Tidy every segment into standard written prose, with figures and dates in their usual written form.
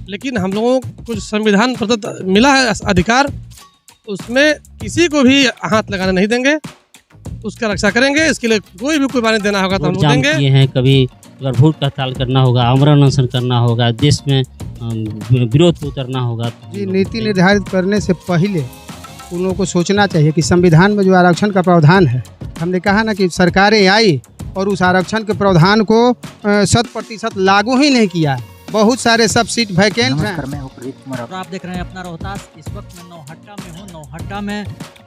लेकिन हम लोगों को जो संविधान प्रदत्त मिला है अधिकार, उसमें किसी को भी हाथ लगाने नहीं देंगे, उसका रक्षा करेंगे। इसके लिए कोई मान्यता देना होगा तो हम लोग जाम देंगे। किए हैं, कभी अगर भूख का हड़ताल करना होगा, आमरण अनशन करना होगा, देश में विरोध पे उतरना होगा। जी, नीति निर्धारित करने से पहले उन लोगों को सोचना चाहिए कि संविधान में जो आरक्षण का प्रावधान है, हमने कहा ना कि सरकारें आई और उस आरक्षण के प्रावधान को 100% लागू ही नहीं किया। बहुत सारे सब सीट वैकेंट हैं। मैं हूं प्रदीप कुमार और आप देख रहे हैं अपना रोहतास। इस वक्त मैं नौहट्टा में हूं। नौहट्टा में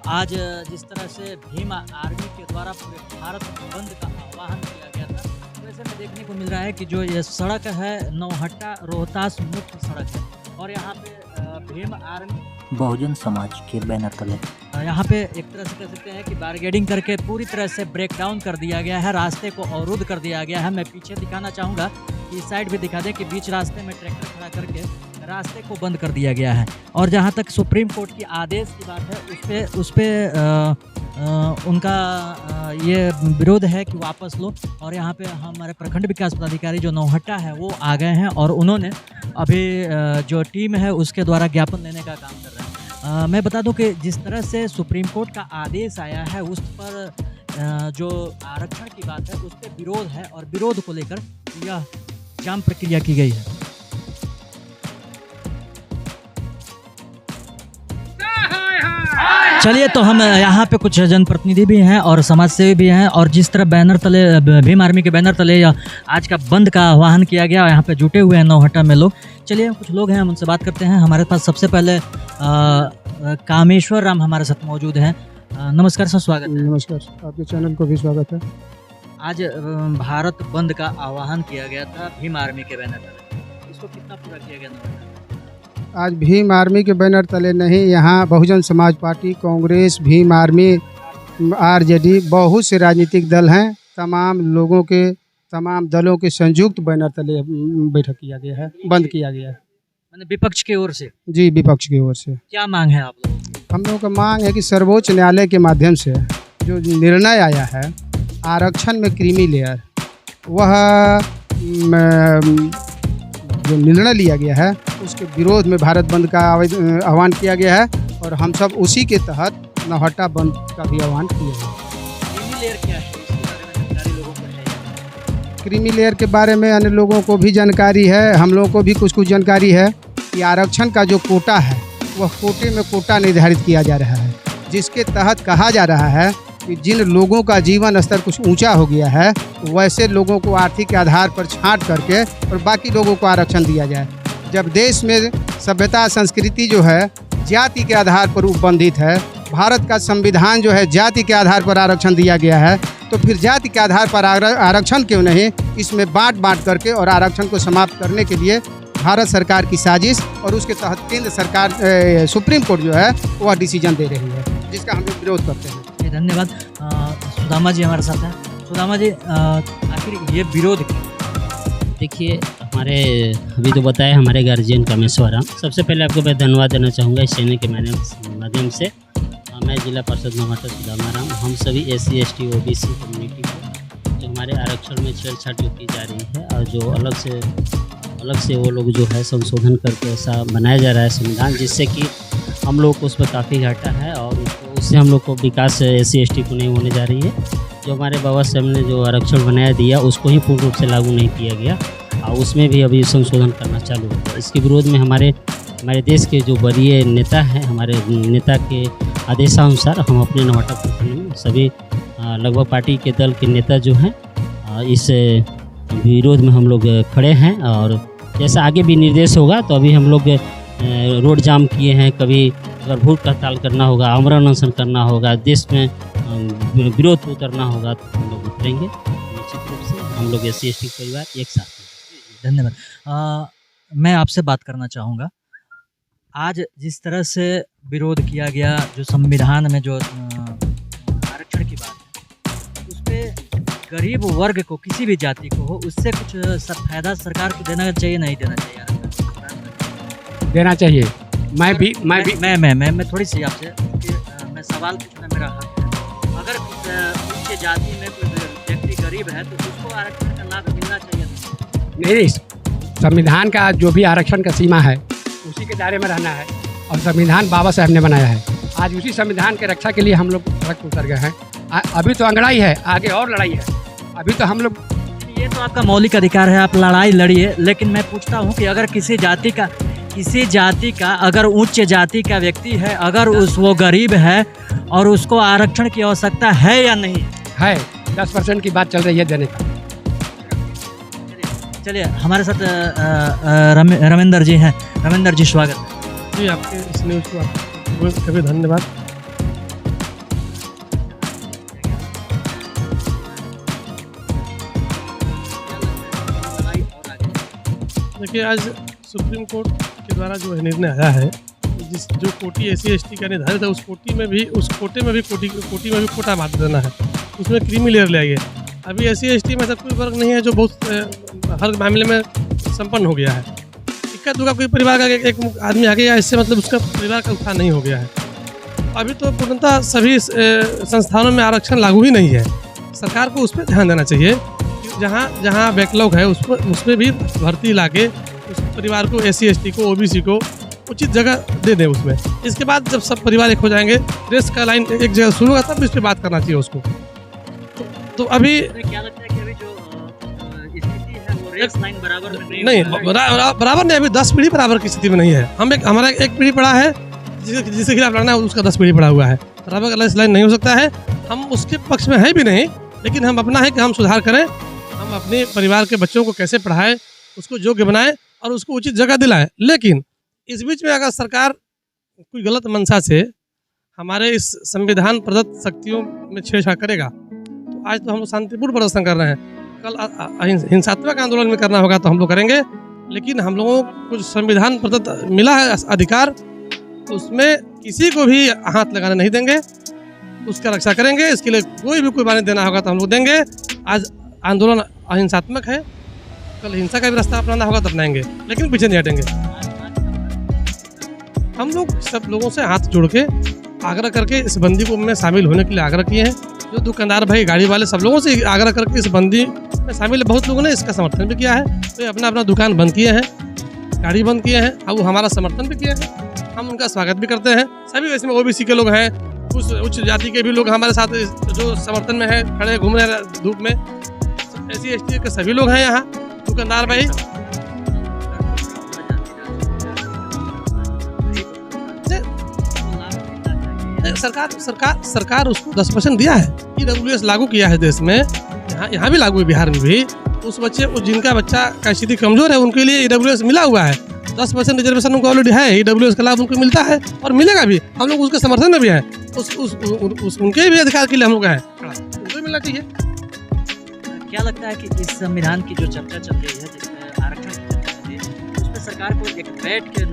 आज जिस तरह से भीम आर्मी के द्वारा पूरे भारत बंद का आह्वान किया गया था, वैसे में देखने को मिल रहा है कि जो ये सड़क है नौहट्टा रोहतास मुख्य सड़क है और यहाँ पे भीम आर्मी बहुजन समाज के बैनर तले यहाँ पे एक तरह से कह सकते हैं कि बैरिकेडिंग करके पूरी तरह से ब्रेक डाउन कर दिया गया है, रास्ते को अवरुद्ध कर दिया गया है। मैं पीछे दिखाना चाहूँगा कि इस साइड भी दिखा दें कि बीच रास्ते में ट्रैक्टर खड़ा करके रास्ते को बंद कर दिया गया है। और जहाँ तक सुप्रीम कोर्ट की आदेश की बात है, उस पर उनका ये विरोध है कि वापस लो। और यहाँ पे हमारे प्रखंड विकास पदाधिकारी जो नौहट्टा है वो आ गए हैं और उन्होंने अभी जो टीम है उसके द्वारा ज्ञापन लेने का काम कर रहे हैं। मैं बता दूं कि जिस तरह से सुप्रीम कोर्ट का आदेश आया है उस पर जो आरक्षण की बात है उस पर विरोध है और विरोध को लेकर यह जाम प्रक्रिया की गई है। चलिए, तो हम यहाँ पे कुछ जनप्रतिनिधि भी हैं और समाज सेवी भी हैं और जिस तरह बैनर तले भीम आर्मी के बैनर तले आज का बंद का आह्वान किया गया, यहाँ पे जुटे हुए हैं नौहट्टा में लोग। चलिए, कुछ लोग हैं, हम उनसे बात करते हैं। हमारे पास सबसे पहले कामेश्वर राम हमारे साथ मौजूद हैं। नमस्कार सर, स्वागत है। नमस्कार, आपके चैनल को भी स्वागत है। आज भारत बंद का आह्वान किया गया था भीम आर्मी के बैनर तले, इसको कितना पूरा किया गया नौहट्टा? आज भीम आर्मी के बैनर तले नहीं, यहाँ Bahujan Samaj party, Congress, Bhim army, RJD, बहुत से राजनीतिक दल हैं। तमाम दलों के संयुक्त बैनर तले बैठक किया गया है, बंद किया गया है। मैंने विपक्ष की ओर से? जी, विपक्ष की ओर से। क्या मांग है आप लोगों की? हम लोगों का मांग है कि सर्वोच्च न्यायालय के माध्यम से जो निर्णय आया है आरक्षण में क्रीमी लेयर, वह जो निर्णय लिया गया है उसके विरोध में भारत बंद का आह्वान किया गया है और हम सब उसी के तहत नौहट्टा बंद का भी आह्वान किया है। क्रीमी लेयर क्या है, इसके बारे में जानकारी लोगों को है? क्रीमी लेयर के बारे में अन्य लोगों को भी जानकारी है, हम लोगों को भी कुछ जानकारी है कि आरक्षण का जो कोटा है वह कोटे में कोटा निर्धारित किया जा रहा है, जिसके तहत कहा जा रहा है कि जिन लोगों का जीवन स्तर कुछ ऊंचा हो गया है वैसे लोगों को आर्थिक आधार पर छांट करके और बाकी लोगों को आरक्षण दिया जाए। जब देश में सभ्यता संस्कृति जो है जाति के आधार पर उपबंधित है, भारत का संविधान जो है जाति के आधार पर आरक्षण दिया गया है, तो फिर जाति के आधार पर आरक्षण क्यों नहीं, इसमें बांट करके और आरक्षण को समाप्त करने के लिए भारत सरकार की साजिश और उसके तहत केंद्र सरकार सुप्रीम कोर्ट जो है वह डिसीजन दे रही है, जिसका हम लोग विरोध करते हैं। धन्यवाद। सुदामा जी हमारे साथ हैं। सुदामा जी, आखिर ये विरोध क्यों? देखिए, हमारे अभी तो बताया हमारे गार्जियन कामेश्वर राम। सबसे पहले आपको मैं धन्यवाद देना चाहूँगा इस चैनल के माध्यम से। मैं जिला पार्षद नौहट्टा सुदामा राम, हम सभी SC ST OBC कम्युनिटी को जो हमारे आरक्षण में छेड़छाड़ जो की जा रही है और जो अलग से वो लोग जो है संशोधन करके ऐसा बनाया जा रहा है संविधान, जिससे कि हम लोग को उस पर काफ़ी घाटा है और उससे हम लोग को विकास SC ST को नहीं होने जा रही है। जो हमारे बाबा साहब ने जो आरक्षण बनाया दिया उसको ही पूर्ण रूप से लागू नहीं किया गया और उसमें भी अभी संशोधन करना चालू होगा। इसके विरोध में हमारे देश के जो वरीय नेता हैं, हमारे नेता के आदेशानुसार हम अपने नौहट्टा प्रखंड में सभी लगभग पार्टी के दल के नेता जो हैं इस विरोध में हम लोग खड़े हैं और जैसा आगे भी निर्देश होगा तो अभी हम लोग रोड जाम किए हैं। कभी अगर भूख का हड़ताल करना होगा, आमरण अनशन करना होगा, देश में विरोध पे उतरना होगा तो हम लोग उतरेंगे। निश्चित रूप से हम लोग SC ST परिवार एक साथ हैं। धन्यवाद। मैं आपसे बात करना चाहूँगा, आज जिस तरह से विरोध किया गया, जो संविधान में जो आरक्षण की बात है उस पर गरीब वर्ग को, किसी भी जाति को हो, उससे कुछ फायदा सरकार को देना चाहिए, नहीं देना चाहिए? देना चाहिए। मैं थोड़ी सी आपसे मैं सवाल पूछना मेरा हक है। अगर उच्च जाति में कोई व्यक्ति गरीब है तो उसको आरक्षण का लाभ मिलना चाहिए? नहीं, संविधान का जो भी आरक्षण का सीमा है उसी के दायरे में रहना है और संविधान बाबा साहब ने बनाया है। आज उसी संविधान के रक्षा के लिए हम लोग सड़क पर उतर गए हैं। अभी तो अंगड़ाई है, आगे और लड़ाई है। अभी तो हम लोग, ये तो आपका मौलिक अधिकार है, आप लड़ाई लड़िए, लेकिन मैं पूछता हूँ कि अगर किसी जाति का अगर उच्च जाति का व्यक्ति है, अगर वो गरीब है और उसको आरक्षण की आवश्यकता है या नहीं है 10% की बात चल रही है देने का। चलिए हमारे साथ रविंदर जी हैं। रविंदर जी स्वागत है जी आपके इस न्यूज़ को कभी धन्यवाद। देखिए आज सुप्रीम कोर्ट के द्वारा जो निर्णय आया है, जो कोटी SC/ST का निर्धारित है उस कोटे में भी कोटा मार देना है, उसमें क्रीमी लेयर ले आइए। अभी SC/ST में ऐसा कोई वर्ग नहीं है जो बहुत हर मामले में संपन्न हो गया है। इक्का दुक्का कोई परिवार का एक आदमी आ गया, इससे मतलब उसका परिवार का उत्थान नहीं हो गया है। अभी तो पूर्णतः सभी संस्थानों में आरक्षण लागू ही नहीं है। सरकार को उस पर ध्यान देना चाहिए कि जहाँ बैकलॉग है उसमें भी भर्ती लाके उस परिवार को SC/ST को OBC को उचित जगह दे दें उसमें। इसके बाद जब सब परिवार एक हो जाएंगे, रेस का लाइन एक जगह शुरू होगा, तब इस पर बात करना चाहिए उसको। तो अभी क्या लगता है कि अभी जो स्थिति है वो रेस लाइन बराबर में नहीं, बराबर नहीं, अभी 10 पीढ़ी बराबर की स्थिति में नहीं है। हमारा एक पीढ़ी पड़ा है जिसके खिलाफ लड़ना है, उसका 10 पीढ़ी पड़ा हुआ है। बराबर का लाइन नहीं हो सकता है। हम उसके पक्ष में है भी नहीं, लेकिन हम अपना है कि हम सुधार करें, हम अपने परिवार के बच्चों को कैसे पढ़ाएं, उसको योग्य बनाएं और उसको उचित जगह दिलाएं। लेकिन इस बीच में अगर सरकार कोई गलत मंशा से हमारे इस संविधान प्रदत्त शक्तियों में छेड़छाड़ करेगा, तो आज तो हम लोग शांतिपूर्ण प्रदर्शन कर रहे हैं, कल हिंसात्मक आंदोलन में करना होगा तो हम लोग करेंगे। लेकिन हम लोगों को जो संविधान प्रदत्त मिला है अधिकार, उसमें किसी को भी हाथ लगाने नहीं देंगे, उसका रक्षा करेंगे। इसके लिए कोई बानी देना होगा तो हम लोग देंगे। आज आंदोलन अहिंसात्मक है, कल हिंसा का भी रास्ता अपनाना होगा तो अपनाएंगे, लेकिन पीछे नहीं हटेंगे। हम लोग सब लोगों से हाथ जोड़ के आग्रह करके इस बंदी को में शामिल होने के लिए आग्रह किए हैं। जो दुकानदार भाई, गाड़ी वाले, सब लोगों से आग्रह करके इस बंदी में शामिल है। बहुत लोगों ने इसका समर्थन भी किया है, तो अपना दुकान बंद किए हैं, गाड़ी बंद किए हैं, अब वो हमारा समर्थन भी किए हैं। हम उनका स्वागत भी करते हैं। सभी इसमें OBC के लोग हैं, कुछ उच्च जाति के भी लोग हमारे साथ जो समर्थन में है, खड़े घूम रहे हैं धूप में। SC/ST के सभी लोग हैं यहाँ, दुकानदार भाई। सरकार उसको 10% दिया है। EWS लागू किया है देश में, यहाँ भी लागू है, बिहार में भी। उस जिनका बच्चा का स्थिति कमजोर है उनके लिए EWS मिला हुआ है। 10% रिजर्वेशन उनको ऑलरेडी है, EWS का लाभ उनको मिलता है और मिलेगा भी। हम लोग उसके समर्थन में भी हैं। उनके भी अधिकार के लिए हम लोग हैं, उनको मिलना चाहिए। क्या लगता है कि इस संविधान की जो चर्चा चल रही है, जिसमें आरक्षण की चर्चा चल रही है, उसमें सरकार को एक बैठ के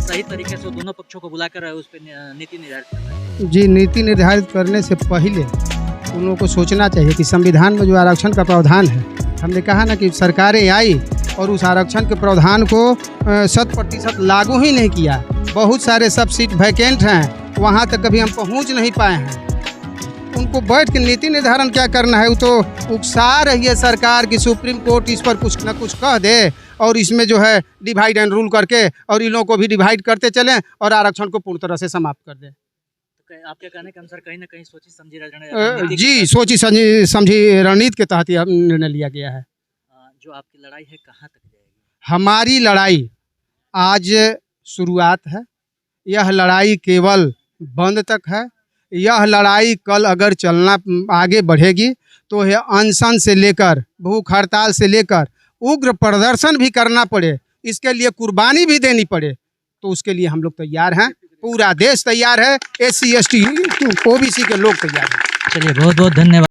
सही तरीके से दोनों पक्षों को बुलाकर उस पर नीति निर्धारित करना है? जी, नीति निर्धारित करने से पहले उन लोगों को सोचना चाहिए कि संविधान में जो आरक्षण का प्रावधान है, हमने कहा ना कि सरकारें आई और उस आरक्षण के प्रावधान को 100% लागू ही नहीं किया। बहुत सारे सब सीट वैकेंट हैं, वहाँ तक कभी हम पहुँच नहीं पाए हैं। उनको बैठ के नीति निर्धारण क्या करना है, वो तो उकसा रही है सरकार की सुप्रीम कोर्ट इस पर कुछ ना कुछ कह दे और इसमें जो है डिवाइड एंड रूल करके और इन लोगों को भी डिवाइड करते चलें और आरक्षण को पूर्ण तरह से समाप्त कर दें। तो आपके कहने के अनुसार कहीं ना कहीं सोची समझी रणनीति जी, सोची समझी रणनीति के तहत यह निर्णय लिया गया है। जो आपकी लड़ाई है कहाँ तक जाएगी? हमारी लड़ाई आज शुरुआत है, यह लड़ाई केवल बंद तक है। यह लड़ाई कल अगर चलना आगे बढ़ेगी तो यह अनशन से लेकर भूख हड़ताल से लेकर उग्र प्रदर्शन भी करना पड़े, इसके लिए कुर्बानी भी देनी पड़े, तो उसके लिए हम लोग तैयार हैं। पूरा देश तैयार है, SC/ST OBC के लोग तैयार हैं। चलिए, बहुत बहुत धन्यवाद।